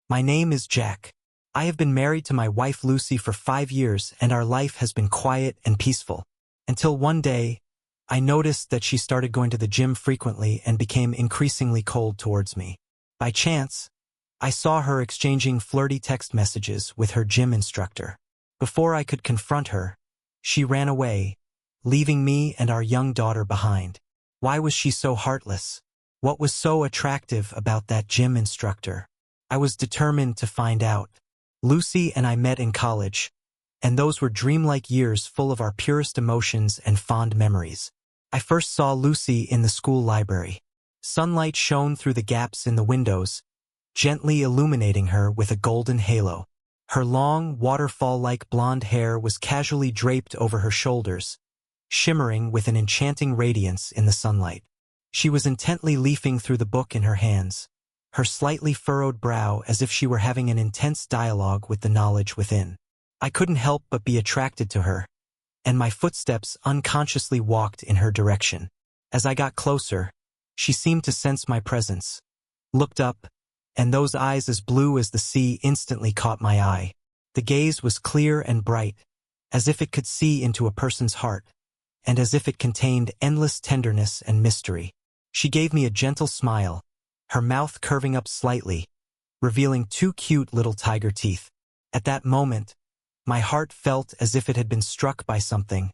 My name is Jack. I have been married to my wife Lucy for 5 years, and our life has been quiet and peaceful. Until one day, I noticed that she started going to the gym frequently and became increasingly cold towards me. By chance, I saw her exchanging flirty text messages with her gym instructor. Before I could confront her, she ran away, leaving me and our young daughter behind. Why was she so heartless? What was so attractive about that gym instructor? I was determined to find out. Lucy and I met in college, and those were dreamlike years full of our purest emotions and fond memories. I first saw Lucy in the school library. Sunlight shone through the gaps in the windows, gently illuminating her with a golden halo. Her long, waterfall-like blonde hair was casually draped over her shoulders, shimmering with an enchanting radiance in the sunlight. She was intently leafing through the book in her hands, her slightly furrowed brow as if she were having an intense dialogue with the knowledge within. I couldn't help but be attracted to her, and my footsteps unconsciously walked in her direction. As I got closer, she seemed to sense my presence, looked up, and those eyes as blue as the sea instantly caught my eye. The gaze was clear and bright, as if it could see into a person's heart, and as if it contained endless tenderness and mystery. She gave me a gentle smile, her mouth curving up slightly, revealing 2 cute little tiger teeth. At that moment, my heart felt as if it had been struck by something,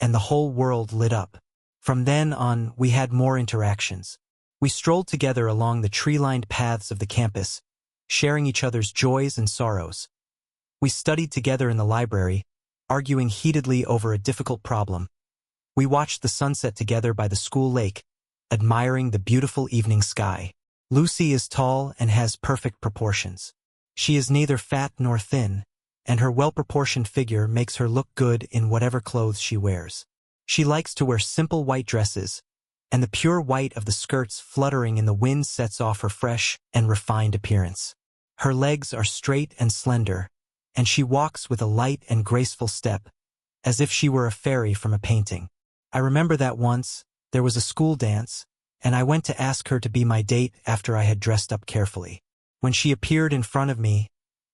and the whole world lit up. From then on, we had more interactions. We strolled together along the tree-lined paths of the campus, sharing each other's joys and sorrows. We studied together in the library, arguing heatedly over a difficult problem. We watched the sunset together by the school lake, admiring the beautiful evening sky. Lucy is tall and has perfect proportions. She is neither fat nor thin, and her well-proportioned figure makes her look good in whatever clothes she wears. She likes to wear simple white dresses, and the pure white of the skirts fluttering in the wind sets off her fresh and refined appearance. Her legs are straight and slender, and she walks with a light and graceful step, as if she were a fairy from a painting. I remember that once, there was a school dance, and I went to ask her to be my date after I had dressed up carefully. When she appeared in front of me,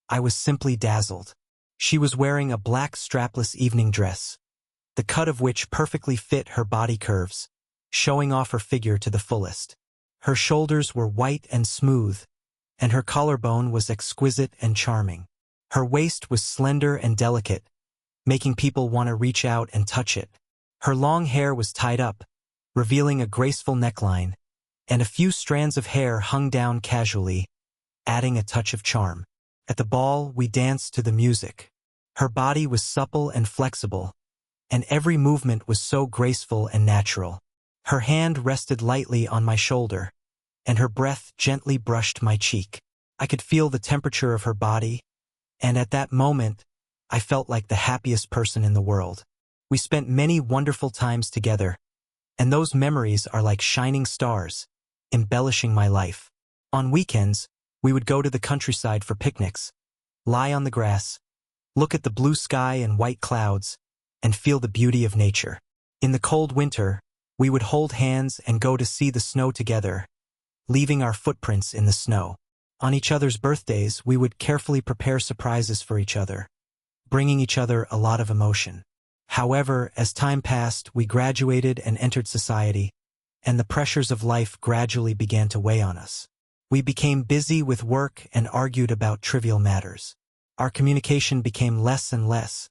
I was simply dazzled. She was wearing a black strapless evening dress, the cut of which perfectly fit her body curves, showing off her figure to the fullest. Her shoulders were white and smooth, and her collarbone was exquisite and charming. Her waist was slender and delicate, making people want to reach out and touch it. Her long hair was tied up, revealing a graceful neckline, and a few strands of hair hung down casually, adding a touch of charm. At the ball, we danced to the music. Her body was supple and flexible, and every movement was so graceful and natural. Her hand rested lightly on my shoulder, and her breath gently brushed my cheek. I could feel the temperature of her body, and at that moment, I felt like the happiest person in the world. We spent many wonderful times together, and those memories are like shining stars, embellishing my life. On weekends, we would go to the countryside for picnics, lie on the grass, look at the blue sky and white clouds, and feel the beauty of nature. In the cold winter, we would hold hands and go to see the snow together, leaving our footprints in the snow. On each other's birthdays, we would carefully prepare surprises for each other, bringing each other a lot of emotion. However, as time passed, we graduated and entered society, and the pressures of life gradually began to weigh on us. We became busy with work and argued about trivial matters. Our communication became less and less,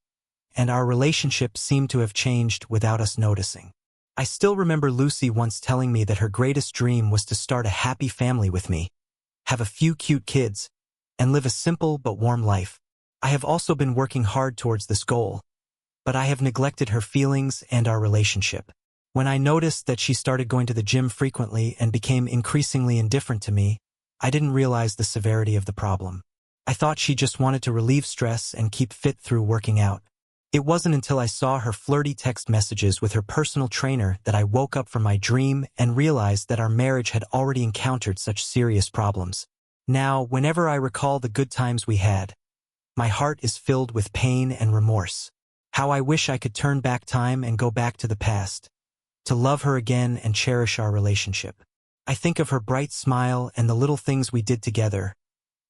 and our relationship seemed to have changed without us noticing. I still remember Lucy once telling me that her greatest dream was to start a happy family with me, have a few cute kids, and live a simple but warm life. I have also been working hard towards this goal, but I have neglected her feelings and our relationship. When I noticed that she started going to the gym frequently and became increasingly indifferent to me, I didn't realize the severity of the problem. I thought she just wanted to relieve stress and keep fit through working out. It wasn't until I saw her flirty text messages with her personal trainer that I woke up from my dream and realized that our marriage had already encountered such serious problems. Now, whenever I recall the good times we had, my heart is filled with pain and remorse. How I wish I could turn back time and go back to the past, to love her again and cherish our relationship. I think of her bright smile and the little things we did together,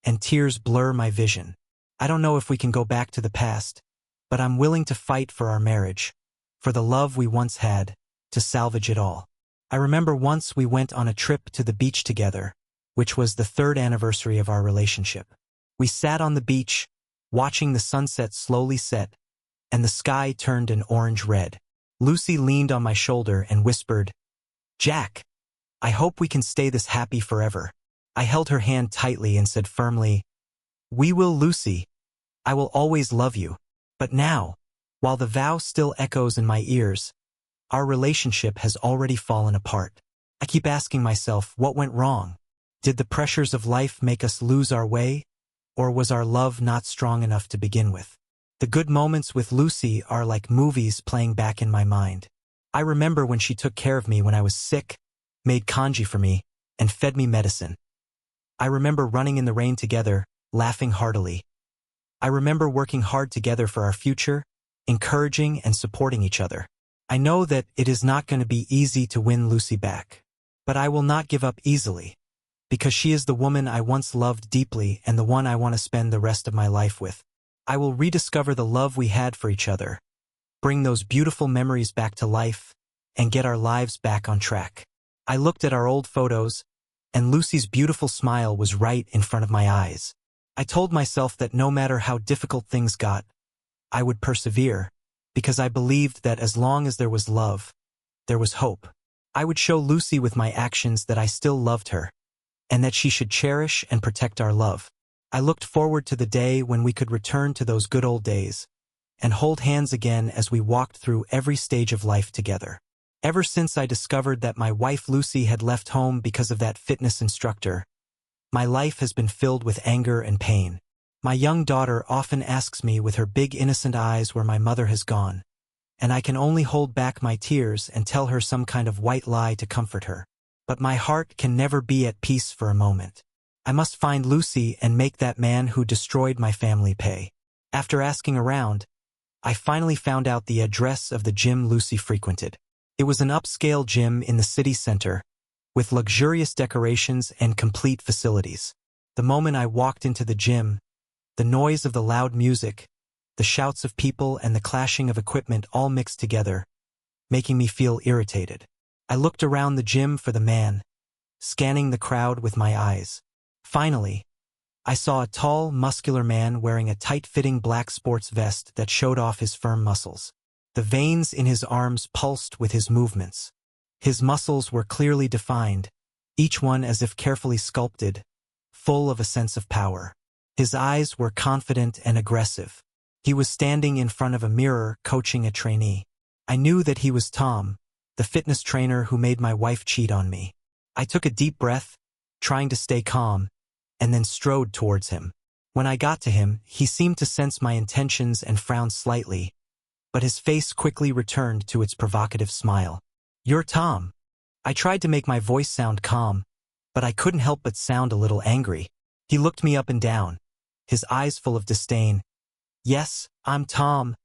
and tears blur my vision. I don't know if we can go back to the past, but I'm willing to fight for our marriage, for the love we once had, to salvage it all. I remember once we went on a trip to the beach together, which was the 3rd anniversary of our relationship. We sat on the beach, watching the sunset slowly set, and the sky turned an orange-red. Lucy leaned on my shoulder and whispered, "Jack, I hope we can stay this happy forever." I held her hand tightly and said firmly, "We will, Lucy. I will always love you." But now, while the vow still echoes in my ears, our relationship has already fallen apart. I keep asking myself, what went wrong? Did the pressures of life make us lose our way? Or was our love not strong enough to begin with? The good moments with Lucy are like movies playing back in my mind. I remember when she took care of me when I was sick, made congee for me, and fed me medicine. I remember running in the rain together, laughing heartily. I remember working hard together for our future, encouraging and supporting each other. I know that it is not going to be easy to win Lucy back. But I will not give up easily, because she is the woman I once loved deeply and the one I want to spend the rest of my life with. I will rediscover the love we had for each other, bring those beautiful memories back to life, and get our lives back on track. I looked at our old photos, and Lucy's beautiful smile was right in front of my eyes. I told myself that no matter how difficult things got, I would persevere, because I believed that as long as there was love, there was hope. I would show Lucy with my actions that I still loved her, and that she should cherish and protect our love. I looked forward to the day when we could return to those good old days, and hold hands again as we walked through every stage of life together. Ever since I discovered that my wife Lucy had left home because of that fitness instructor, my life has been filled with anger and pain. My young daughter often asks me with her big innocent eyes where my mother has gone, and I can only hold back my tears and tell her some kind of white lie to comfort her. But my heart can never be at peace for a moment. I must find Lucy and make that man who destroyed my family pay. After asking around, I finally found out the address of the gym Lucy frequented. It was an upscale gym in the city center, with luxurious decorations and complete facilities. The moment I walked into the gym, the noise of the loud music, the shouts of people and the clashing of equipment all mixed together, making me feel irritated. I looked around the gym for the man, scanning the crowd with my eyes. Finally, I saw a tall, muscular man wearing a tight-fitting black sports vest that showed off his firm muscles. The veins in his arms pulsed with his movements. His muscles were clearly defined, each one as if carefully sculpted, full of a sense of power. His eyes were confident and aggressive. He was standing in front of a mirror coaching a trainee. I knew that he was Tom, the fitness trainer who made my wife cheat on me. I took a deep breath, trying to stay calm, and then strode towards him. When I got to him, he seemed to sense my intentions and frowned slightly, but his face quickly returned to its provocative smile. "You're Tom." I tried to make my voice sound calm, but I couldn't help but sound a little angry. He looked me up and down, his eyes full of disdain. "Yes, I'm Tom.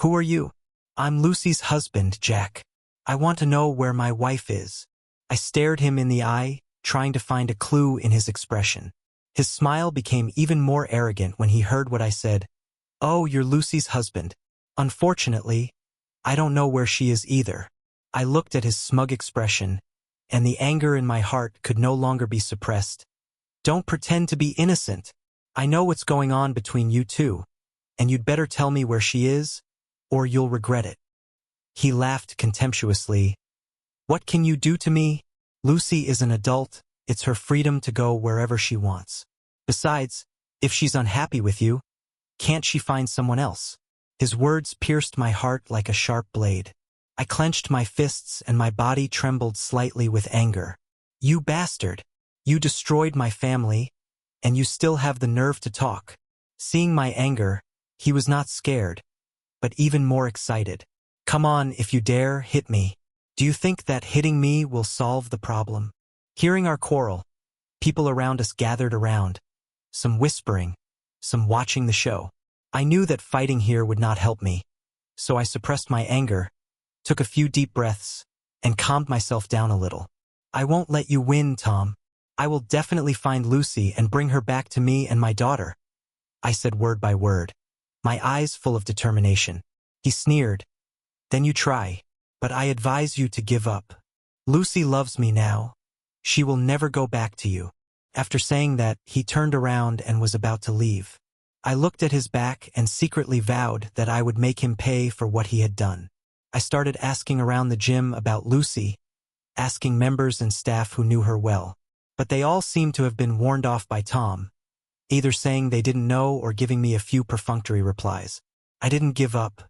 Who are you?" "I'm Lucy's husband, Jack. I want to know where my wife is." I stared him in the eye, trying to find a clue in his expression. His smile became even more arrogant when he heard what I said. "Oh, you're Lucy's husband. Unfortunately, I don't know where she is either." I looked at his smug expression, and the anger in my heart could no longer be suppressed. "Don't pretend to be innocent. I know what's going on between you two, and you'd better tell me where she is, or you'll regret it." He laughed contemptuously. "What can you do to me? Lucy is an adult. It's her freedom to go wherever she wants. Besides, if she's unhappy with you, can't she find someone else?" His words pierced my heart like a sharp blade. I clenched my fists and my body trembled slightly with anger. "You bastard! You destroyed my family, and you still have the nerve to talk." Seeing my anger, he was not scared, but even more excited. "Come on, if you dare, hit me. Do you think that hitting me will solve the problem?" Hearing our quarrel, people around us gathered around, some whispering, some watching the show. I knew that fighting here would not help me, so I suppressed my anger, took a few deep breaths, and calmed myself down a little. "I won't let you win, Tom. I will definitely find Lucy and bring her back to me and my daughter, I said word by word, my eyes full of determination. He sneered. Then you try. But I advise you to give up. Lucy loves me now. She will never go back to you. After saying that, he turned around and was about to leave. I looked at his back and secretly vowed that I would make him pay for what he had done. I started asking around the gym about Lucy, asking members and staff who knew her well. But they all seemed to have been warned off by Tom, either saying they didn't know or giving me a few perfunctory replies. I didn't give up.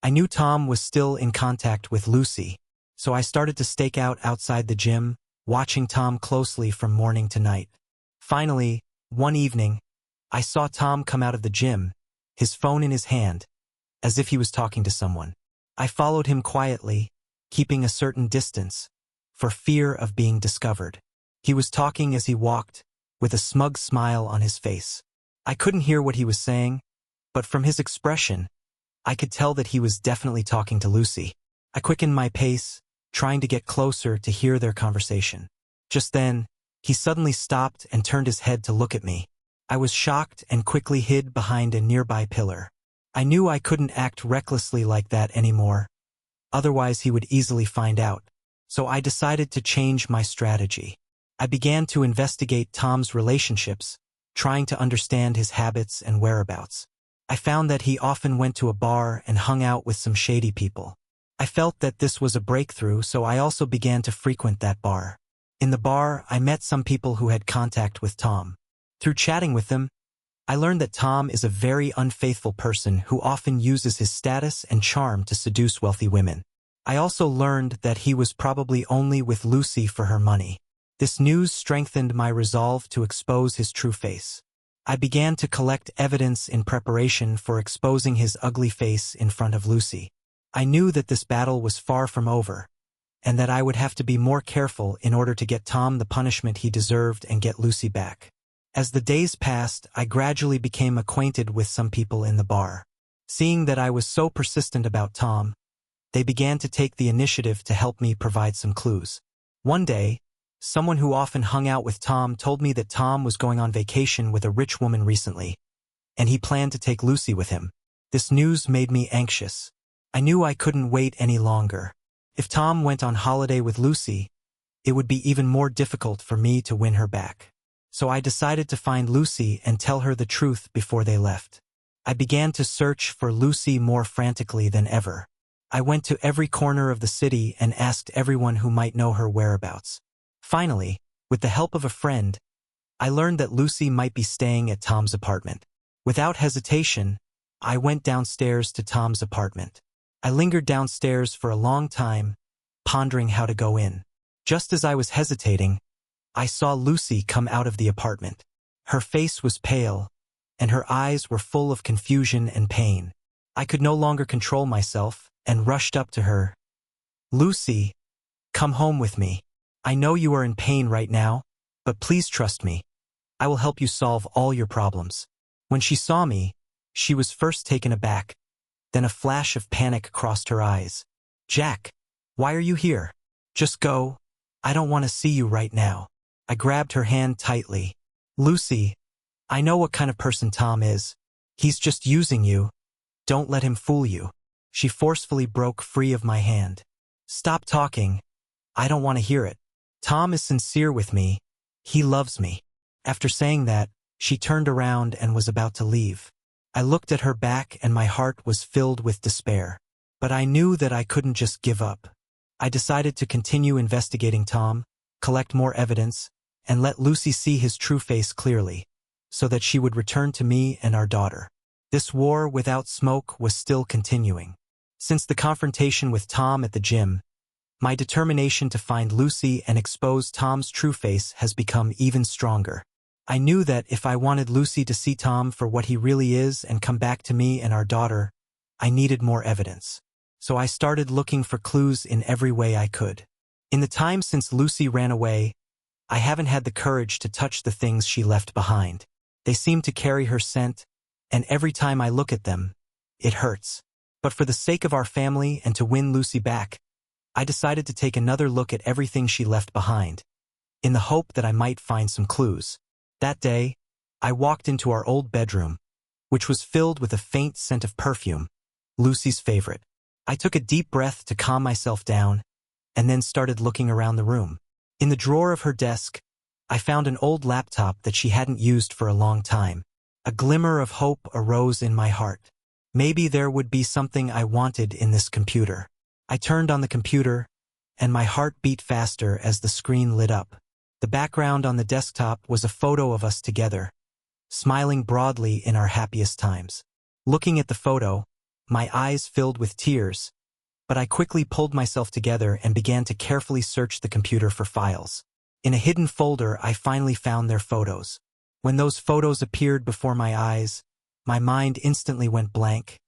I knew Tom was still in contact with Lucy, so I started to stake out outside the gym, watching Tom closely from morning to night. Finally, one evening, I saw Tom come out of the gym, his phone in his hand, as if he was talking to someone. I followed him quietly, keeping a certain distance, for fear of being discovered. He was talking as he walked, with a smug smile on his face. I couldn't hear what he was saying, but from his expression, I could tell that he was definitely talking to Lucy. I quickened my pace, trying to get closer to hear their conversation. Just then, he suddenly stopped and turned his head to look at me. I was shocked and quickly hid behind a nearby pillar. I knew I couldn't act recklessly like that anymore, otherwise he would easily find out. So I decided to change my strategy. I began to investigate Tom's relationships, trying to understand his habits and whereabouts. I found that he often went to a bar and hung out with some shady people. I felt that this was a breakthrough, so I also began to frequent that bar. In the bar, I met some people who had contact with Tom. Through chatting with them, I learned that Tom is a very unfaithful person who often uses his status and charm to seduce wealthy women. I also learned that he was probably only with Lucy for her money. This news strengthened my resolve to expose his true face. I began to collect evidence in preparation for exposing his ugly face in front of Lucy. I knew that this battle was far from over, and that I would have to be more careful in order to get Tom the punishment he deserved and get Lucy back. As the days passed, I gradually became acquainted with some people in the bar. Seeing that I was so persistent about Tom, they began to take the initiative to help me provide some clues. One day, someone who often hung out with Tom told me that Tom was going on vacation with a rich woman recently, and he planned to take Lucy with him. This news made me anxious. I knew I couldn't wait any longer. If Tom went on holiday with Lucy, it would be even more difficult for me to win her back. So I decided to find Lucy and tell her the truth before they left. I began to search for Lucy more frantically than ever. I went to every corner of the city and asked everyone who might know her whereabouts. Finally, with the help of a friend, I learned that Lucy might be staying at Tom's apartment. Without hesitation, I went downstairs to Tom's apartment. I lingered downstairs for a long time, pondering how to go in. Just as I was hesitating, I saw Lucy come out of the apartment. Her face was pale, and her eyes were full of confusion and pain. I could no longer control myself and rushed up to her. "Lucy, come home with me. I know you are in pain right now, but please trust me. I will help you solve all your problems." When she saw me, she was first taken aback, then a flash of panic crossed her eyes. "Jack, why are you here? Just go. I don't want to see you right now." I grabbed her hand tightly. "Lucy, I know what kind of person Tom is. He's just using you. Don't let him fool you." She forcefully broke free of my hand. "Stop talking. I don't want to hear it. Tom is sincere with me. He loves me." After saying that, she turned around and was about to leave. I looked at her back and my heart was filled with despair. But I knew that I couldn't just give up. I decided to continue investigating Tom, collect more evidence, and let Lucy see his true face clearly, so that she would return to me and our daughter. This war without smoke was still continuing. Since the confrontation with Tom at the gym, my determination to find Lucy and expose Tom's true face has become even stronger. I knew that if I wanted Lucy to see Tom for what he really is and come back to me and our daughter, I needed more evidence. So I started looking for clues in every way I could. In the time since Lucy ran away, I haven't had the courage to touch the things she left behind. They seem to carry her scent, and every time I look at them, it hurts. But for the sake of our family and to win Lucy back, I decided to take another look at everything she left behind. in the hope that I might find some clues. That day, I walked into our old bedroom, which was filled with a faint scent of perfume, Lucy's favorite. I took a deep breath to calm myself down, and then started looking around the room. In the drawer of her desk, I found an old laptop that she hadn't used for a long time. A glimmer of hope arose in my heart. Maybe there would be something I wanted in this computer. I turned on the computer, and my heart beat faster as the screen lit up. The background on the desktop was a photo of us together, smiling broadly in our happiest times. Looking at the photo, my eyes filled with tears, but I quickly pulled myself together and began to carefully search the computer for files. In a hidden folder, I finally found their photos. When those photos appeared before my eyes, my mind instantly went blank,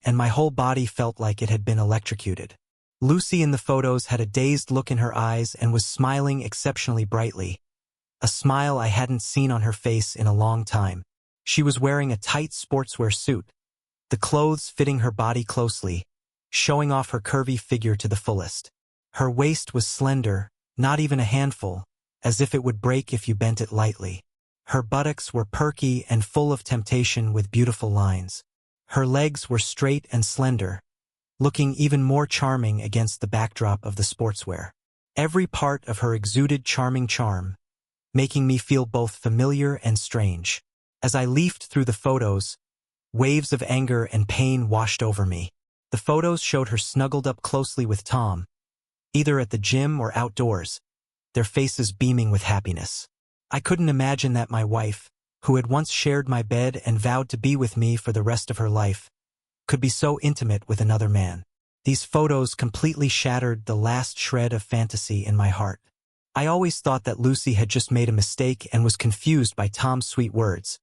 and my whole body felt like it had been electrocuted. Lucy in the photos had a dazed look in her eyes and was smiling exceptionally brightly, a smile I hadn't seen on her face in a long time. She was wearing a tight sportswear suit, the clothes fitting her body closely, showing off her curvy figure to the fullest. Her waist was slender, not even a handful, as if it would break if you bent it lightly. Her buttocks were perky and full of temptation with beautiful lines. Her legs were straight and slender, looking even more charming against the backdrop of the sportswear. Every part of her exuded charming charm, making me feel both familiar and strange. As I leafed through the photos, waves of anger and pain washed over me. The photos showed her snuggled up closely with Tom, either at the gym or outdoors, their faces beaming with happiness. I couldn't imagine that my wife, who had once shared my bed and vowed to be with me for the rest of her life, could be so intimate with another man. These photos completely shattered the last shred of fantasy in my heart. I always thought that Lucy had just made a mistake and was confused by Tom's sweet words.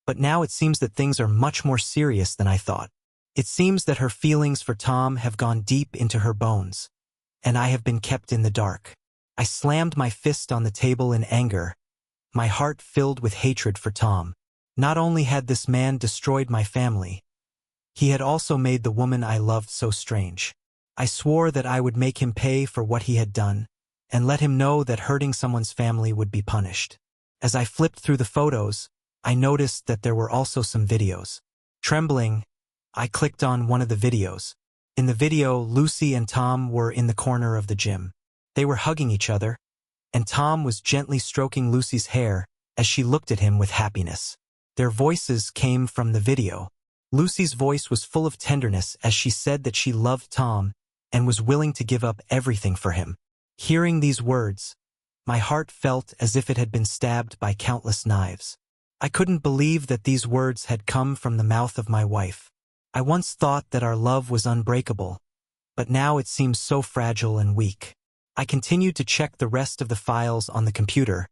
But now it seems that things are much more serious than I thought. It seems that her feelings for Tom have gone deep into her bones, and I have been kept in the dark. I slammed my fist on the table in anger, my heart filled with hatred for Tom. Not only had this man destroyed my family, he had also made the woman I loved so strange. I swore that I would make him pay for what he had done, and let him know that hurting someone's family would be punished. As I flipped through the photos, I noticed that there were also some videos. Trembling, I clicked on one of the videos. In the video, Lucy and Tom were in the corner of the gym. They were hugging each other, and Tom was gently stroking Lucy's hair as she looked at him with happiness. Their voices came from the video. Lucy's voice was full of tenderness as she said that she loved Tom and was willing to give up everything for him. Hearing these words, my heart felt as if it had been stabbed by countless knives. I couldn't believe that these words had come from the mouth of my wife. I once thought that our love was unbreakable, but now it seems so fragile and weak. I continued to check the rest of the files on the computer,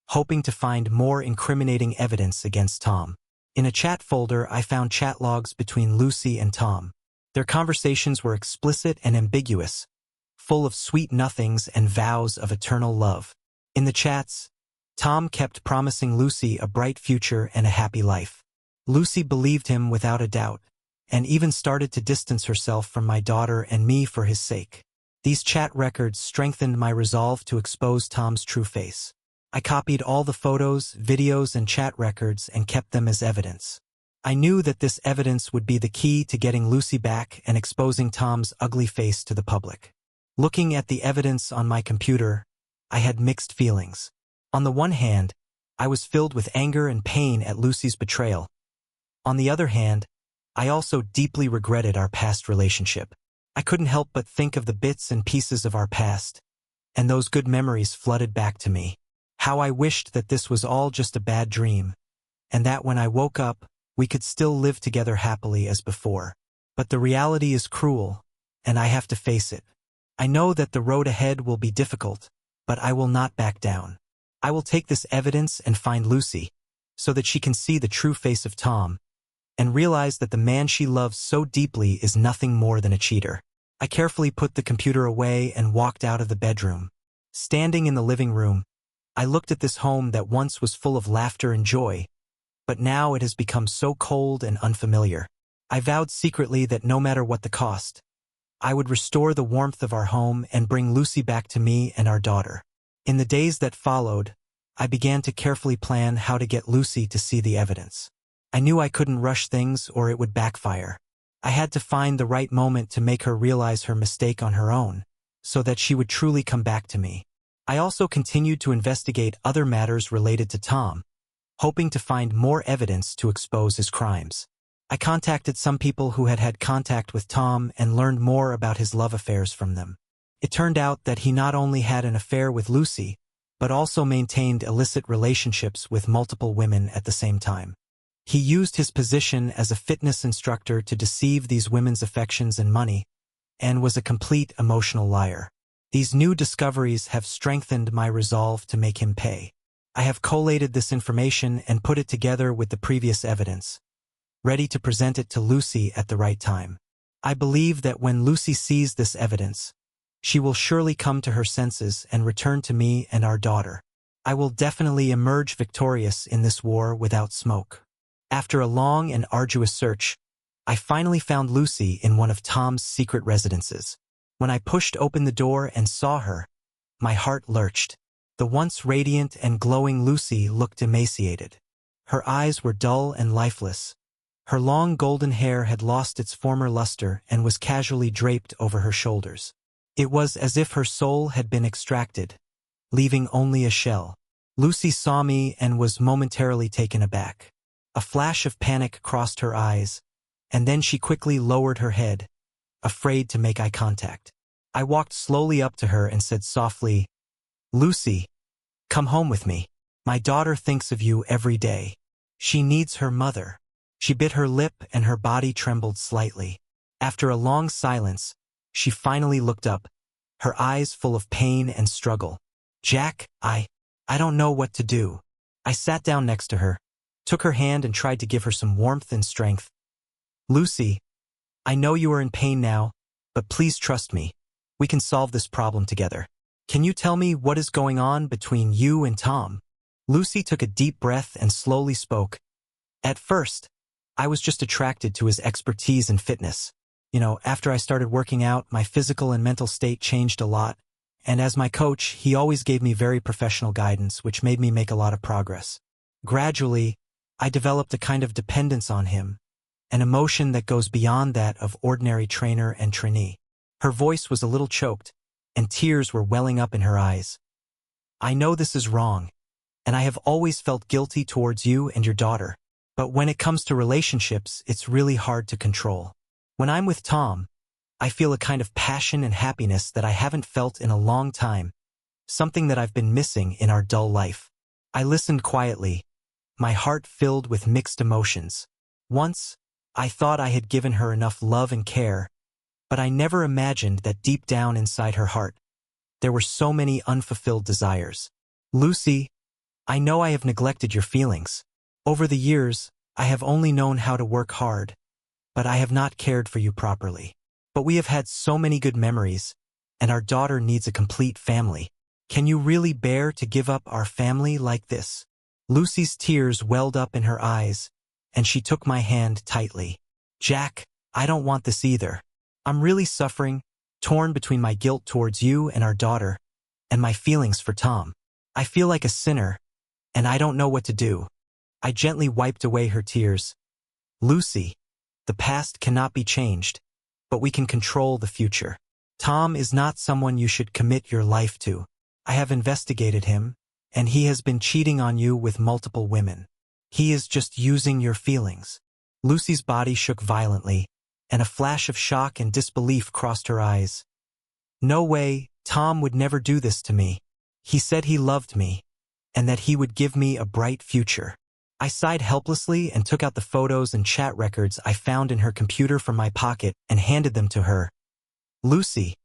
hoping to find more incriminating evidence against Tom. In a chat folder, I found chat logs between Lucy and Tom. Their conversations were explicit and ambiguous, full of sweet nothings and vows of eternal love. In the chats, Tom kept promising Lucy a bright future and a happy life. Lucy believed him without a doubt, and even started to distance herself from my daughter and me for his sake. These chat records strengthened my resolve to expose Tom's true face. I copied all the photos, videos, and chat records and kept them as evidence. I knew that this evidence would be the key to getting Lucy back and exposing Tom's ugly face to the public. Looking at the evidence on my computer, I had mixed feelings. On the one hand, I was filled with anger and pain at Lucy's betrayal. On the other hand, I also deeply regretted our past relationship. I couldn't help but think of the bits and pieces of our past, and those good memories flooded back to me. How I wished that this was all just a bad dream, and that when I woke up, we could still live together happily as before. But the reality is cruel, and I have to face it. I know that the road ahead will be difficult, but I will not back down. I will take this evidence and find Lucy, so that she can see the true face of Tom, and realize that the man she loves so deeply is nothing more than a cheater. I carefully put the computer away and walked out of the bedroom. Standing in the living room, I looked at this home that once was full of laughter and joy, but now it has become so cold and unfamiliar. I vowed secretly that no matter what the cost, I would restore the warmth of our home and bring Lucy back to me and our daughter. In the days that followed, I began to carefully plan how to get Lucy to see the evidence. I knew I couldn't rush things or it would backfire. I had to find the right moment to make her realize her mistake on her own, so that she would truly come back to me. I also continued to investigate other matters related to Tom, hoping to find more evidence to expose his crimes. I contacted some people who had had contact with Tom and learned more about his love affairs from them. It turned out that he not only had an affair with Lucy, but also maintained illicit relationships with multiple women at the same time. He used his position as a fitness instructor to deceive these women's affections and money, and was a complete emotional liar. These new discoveries have strengthened my resolve to make him pay. I have collated this information and put it together with the previous evidence, ready to present it to Lucy at the right time. I believe that when Lucy sees this evidence, she will surely come to her senses and return to me and our daughter. I will definitely emerge victorious in this war without smoke. After a long and arduous search, I finally found Lucy in one of Tom's secret residences. When I pushed open the door and saw her, my heart lurched. The once radiant and glowing Lucy looked emaciated. Her eyes were dull and lifeless. Her long golden hair had lost its former luster and was casually draped over her shoulders. It was as if her soul had been extracted, leaving only a shell. Lucy saw me and was momentarily taken aback. A flash of panic crossed her eyes, and then she quickly lowered her head, afraid to make eye contact. I walked slowly up to her and said softly, "Lucy, come home with me. My daughter thinks of you every day. She needs her mother." She bit her lip and her body trembled slightly. After a long silence, she finally looked up, her eyes full of pain and struggle. "Jack, I don't know what to do." I sat down next to her, took her hand and tried to give her some warmth and strength. "Lucy, I know you are in pain now, but please trust me. We can solve this problem together. Can you tell me what is going on between you and Tom?" Lucy took a deep breath and slowly spoke. "At first, I was just attracted to his expertise in fitness. After I started working out, my physical and mental state changed a lot, and as my coach, he always gave me very professional guidance, which made me make a lot of progress. Gradually, I developed a kind of dependence on him, an emotion that goes beyond that of ordinary trainer and trainee." Her voice was a little choked, and tears were welling up in her eyes. "I know this is wrong, and I have always felt guilty towards you and your daughter. But when it comes to relationships, it's really hard to control. When I'm with Tom, I feel a kind of passion and happiness that I haven't felt in a long time, something that I've been missing in our dull life." I listened quietly, my heart filled with mixed emotions. Once, I thought I had given her enough love and care, but I never imagined that deep down inside her heart, there were so many unfulfilled desires. "Lucy, I know I have neglected your feelings. Over the years, I have only known how to work hard, but I have not cared for you properly. But we have had so many good memories, and our daughter needs a complete family. Can you really bear to give up our family like this?" Lucy's tears welled up in her eyes, and she took my hand tightly. "Jack, I don't want this either. I'm really suffering, torn between my guilt towards you and our daughter, and my feelings for Tom. I feel like a sinner, and I don't know what to do." I gently wiped away her tears. "Lucy, the past cannot be changed, but we can control the future. Tom is not someone you should commit your life to. I have investigated him, and he has been cheating on you with multiple women. He is just using your feelings." Lucy's body shook violently, and a flash of shock and disbelief crossed her eyes. "No way, Tom would never do this to me. He said he loved me, and that he would give me a bright future." I sighed helplessly and took out the photos and chat records I found in her computer from my pocket and handed them to her. "Lucy,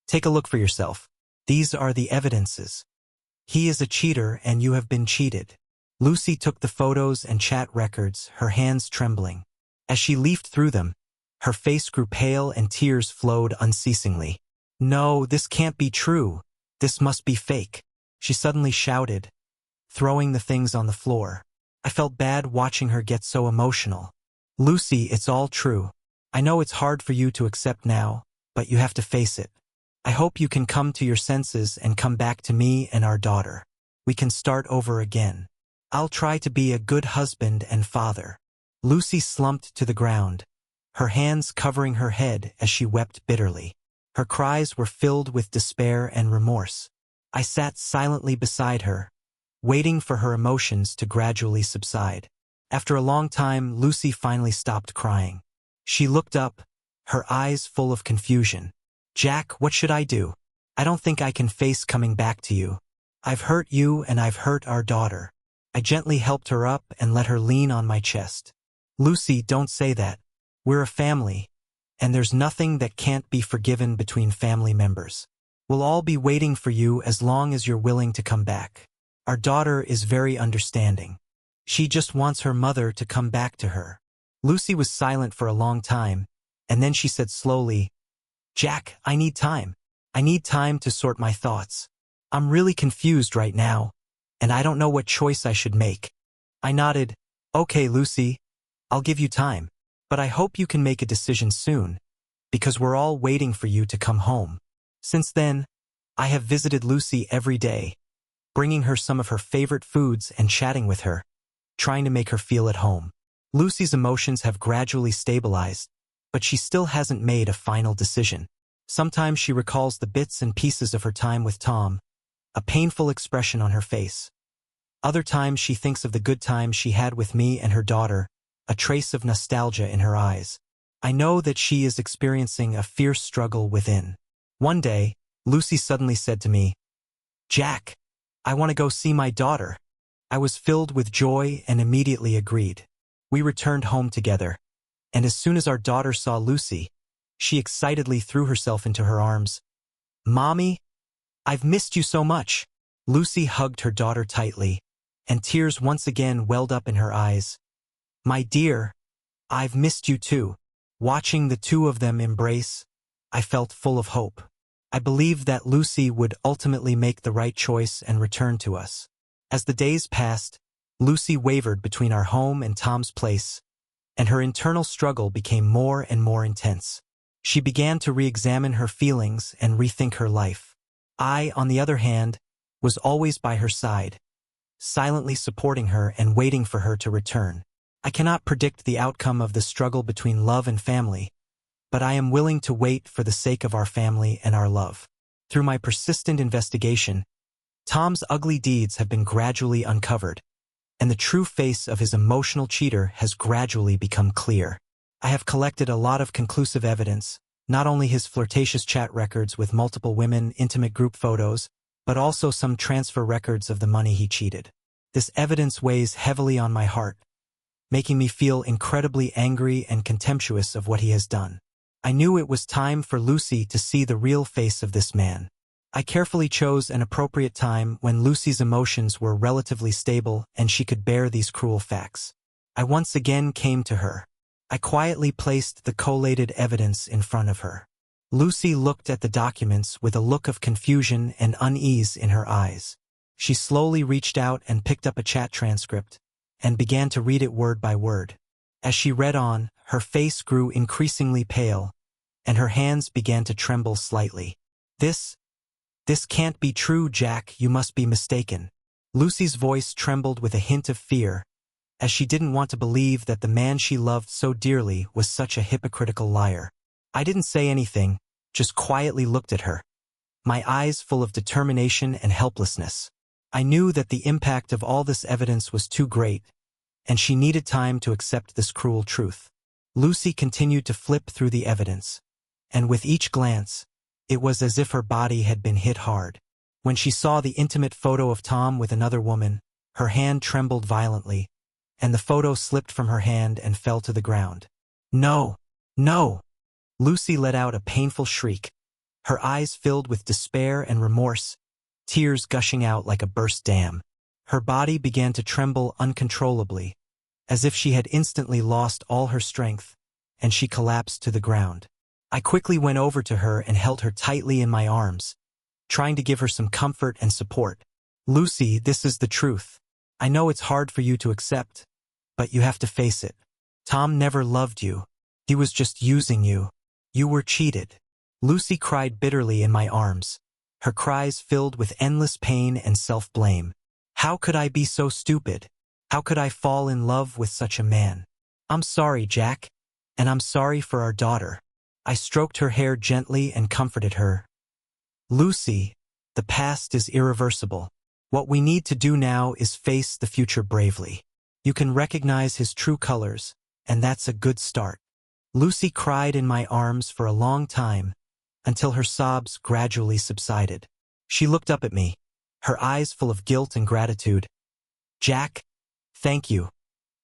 take a look for yourself. These are the evidences. He is a cheater and you have been cheated." Lucy took the photos and chat records, her hands trembling. As she leafed through them, her face grew pale and tears flowed unceasingly. "No, this can't be true. This must be fake," she suddenly shouted, throwing the things on the floor. I felt bad watching her get so emotional. "Lucy, it's all true. I know it's hard for you to accept now, but you have to face it. I hope you can come to your senses and come back to me and our daughter. We can start over again. I'll try to be a good husband and father." Lucy slumped to the ground, her hands covering her head as she wept bitterly. Her cries were filled with despair and remorse. I sat silently beside her, waiting for her emotions to gradually subside. After a long time, Lucy finally stopped crying. She looked up, her eyes full of confusion. "Jack, what should I do? I don't think I can face coming back to you. I've hurt you and I've hurt our daughter." I gently helped her up and let her lean on my chest. "Lucy, don't say that. We're a family, and there's nothing that can't be forgiven between family members. We'll all be waiting for you as long as you're willing to come back. Our daughter is very understanding. She just wants her mother to come back to her." Lucy was silent for a long time, and then she said slowly, "Jack, I need time. I need time to sort my thoughts. I'm really confused right now, and I don't know what choice I should make." I nodded. "Okay, Lucy, I'll give you time, but I hope you can make a decision soon, because we're all waiting for you to come home." Since then, I have visited Lucy every day, bringing her some of her favorite foods and chatting with her, trying to make her feel at home. Lucy's emotions have gradually stabilized, but she still hasn't made a final decision. Sometimes she recalls the bits and pieces of her time with Tom, a painful expression on her face. Other times she thinks of the good times she had with me and her daughter, a trace of nostalgia in her eyes. I know that she is experiencing a fierce struggle within. One day, Lucy suddenly said to me, "Jack, I want to go see my daughter." I was filled with joy and immediately agreed. We returned home together, and as soon as our daughter saw Lucy, she excitedly threw herself into her arms. "Mommy, I've missed you so much." Lucy hugged her daughter tightly, and tears once again welled up in her eyes. "My dear, I've missed you too." Watching the two of them embrace, I felt full of hope. I believed that Lucy would ultimately make the right choice and return to us. As the days passed, Lucy wavered between our home and Tom's place, and her internal struggle became more and more intense. She began to re-examine her feelings and rethink her life. I, on the other hand, was always by her side, silently supporting her and waiting for her to return. I cannot predict the outcome of the struggle between love and family, but I am willing to wait for the sake of our family and our love. Through my persistent investigation, Tom's ugly deeds have been gradually uncovered, and the true face of his emotional cheater has gradually become clear. I have collected a lot of conclusive evidence, not only his flirtatious chat records with multiple women, intimate group photos, but also some transfer records of the money he cheated. This evidence weighs heavily on my heart, making me feel incredibly angry and contemptuous of what he has done. I knew it was time for Lucy to see the real face of this man. I carefully chose an appropriate time when Lucy's emotions were relatively stable and she could bear these cruel facts. I once again came to her. I quietly placed the collated evidence in front of her. Lucy looked at the documents with a look of confusion and unease in her eyes. She slowly reached out and picked up a chat transcript and began to read it word by word. As she read on, her face grew increasingly pale, and her hands began to tremble slightly. This can't be true, Jack, you must be mistaken." Lucy's voice trembled with a hint of fear, as she didn't want to believe that the man she loved so dearly was such a hypocritical liar. I didn't say anything, just quietly looked at her, my eyes full of determination and helplessness. I knew that the impact of all this evidence was too great, and she needed time to accept this cruel truth. Lucy continued to flip through the evidence, and with each glance, it was as if her body had been hit hard. When she saw the intimate photo of Tom with another woman, her hand trembled violently, and the photo slipped from her hand and fell to the ground. "No! No!" Lucy let out a painful shriek, her eyes filled with despair and remorse, tears gushing out like a burst dam. Her body began to tremble uncontrollably, as if she had instantly lost all her strength, and she collapsed to the ground. I quickly went over to her and held her tightly in my arms, trying to give her some comfort and support. "Lucy, this is the truth. I know it's hard for you to accept, but you have to face it. Tom never loved you. He was just using you. You were cheated. Lucy cried bitterly in my arms, her cries filled with endless pain and self-blame. How could I be so stupid? How could I fall in love with such a man? I'm sorry, Jack. And I'm sorry for our daughter. I stroked her hair gently and comforted her. Lucy, the past is irreversible. What we need to do now is face the future bravely. You can recognize his true colors, and that's a good start. Lucy cried in my arms for a long time, until her sobs gradually subsided. She looked up at me, her eyes full of guilt and gratitude. Jack, thank you.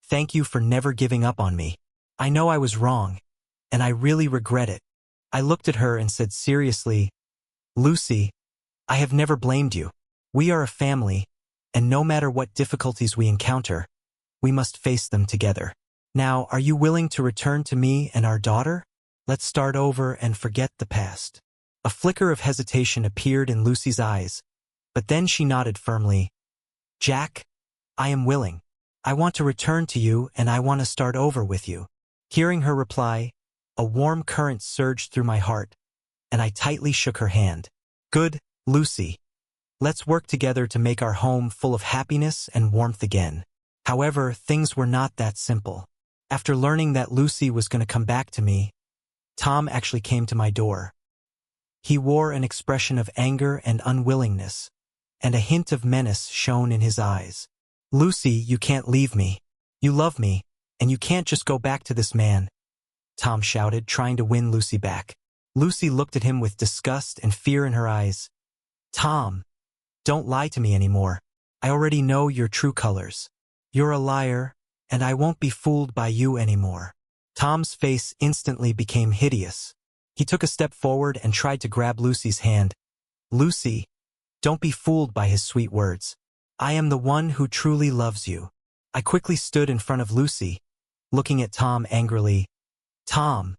Thank you for never giving up on me. I know I was wrong, and I really regret it. I looked at her and said seriously, Lucy, I have never blamed you. We are a family, and no matter what difficulties we encounter, we must face them together. Now, are you willing to return to me and our daughter? Let's start over and forget the past. A flicker of hesitation appeared in Lucy's eyes, but then she nodded firmly. Jack, I am willing. I want to return to you and I want to start over with you. Hearing her reply, a warm current surged through my heart, and I tightly shook her hand. Good, Lucy. Let's work together to make our home full of happiness and warmth again. However, things were not that simple. After learning that Lucy was going to come back to me, Tom actually came to my door. He wore an expression of anger and unwillingness, and a hint of menace shone in his eyes. Lucy, you can't leave me. You love me, and you can't just go back to this man, Tom shouted, trying to win Lucy back. Lucy looked at him with disgust and fear in her eyes. Tom, don't lie to me anymore. I already know your true colors. You're a liar, and I won't be fooled by you anymore. Tom's face instantly became hideous. He took a step forward and tried to grab Lucy's hand. Lucy, don't be fooled by his sweet words. I am the one who truly loves you. I quickly stood in front of Lucy, looking at Tom angrily. Tom,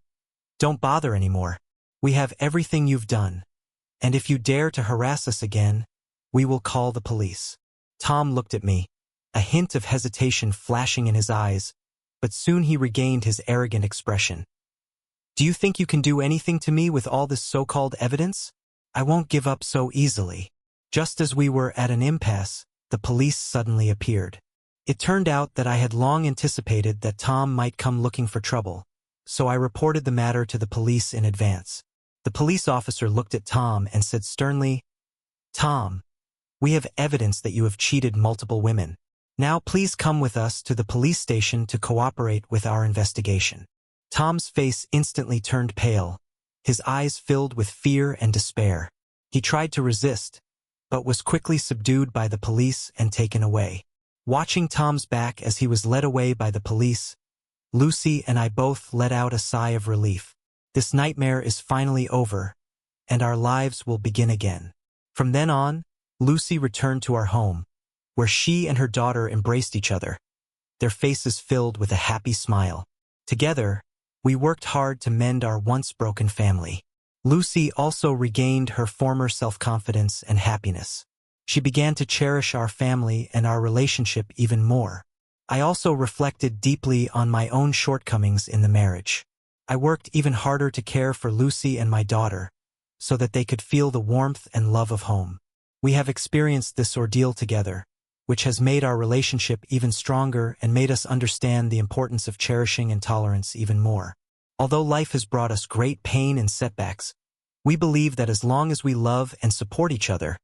don't bother anymore. We have everything you've done, and if you dare to harass us again, we will call the police. Tom looked at me, a hint of hesitation flashing in his eyes, but soon he regained his arrogant expression. Do you think you can do anything to me with all this so-called evidence? I won't give up so easily. Just as we were at an impasse, the police suddenly appeared. It turned out that I had long anticipated that Tom might come looking for trouble, so I reported the matter to the police in advance. The police officer looked at Tom and said sternly, Tom, we have evidence that you have cheated multiple women. Now please come with us to the police station to cooperate with our investigation. Tom's face instantly turned pale, his eyes filled with fear and despair. He tried to resist, but was quickly subdued by the police and taken away. Watching Tom's back as he was led away by the police, Lucy and I both let out a sigh of relief. This nightmare is finally over, and our lives will begin again. From then on, Lucy returned to our home, where she and her daughter embraced each other, their faces filled with a happy smile. Together, we worked hard to mend our once broken family. Lucy also regained her former self-confidence and happiness. She began to cherish our family and our relationship even more. I also reflected deeply on my own shortcomings in the marriage. I worked even harder to care for Lucy and my daughter, so that they could feel the warmth and love of home. We have experienced this ordeal together, which has made our relationship even stronger and made us understand the importance of cherishing and tolerance even more. Although life has brought us great pain and setbacks, we believe that as long as we love and support each other,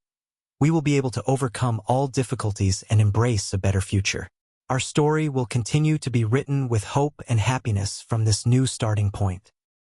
we will be able to overcome all difficulties and embrace a better future. Our story will continue to be written with hope and happiness from this new starting point.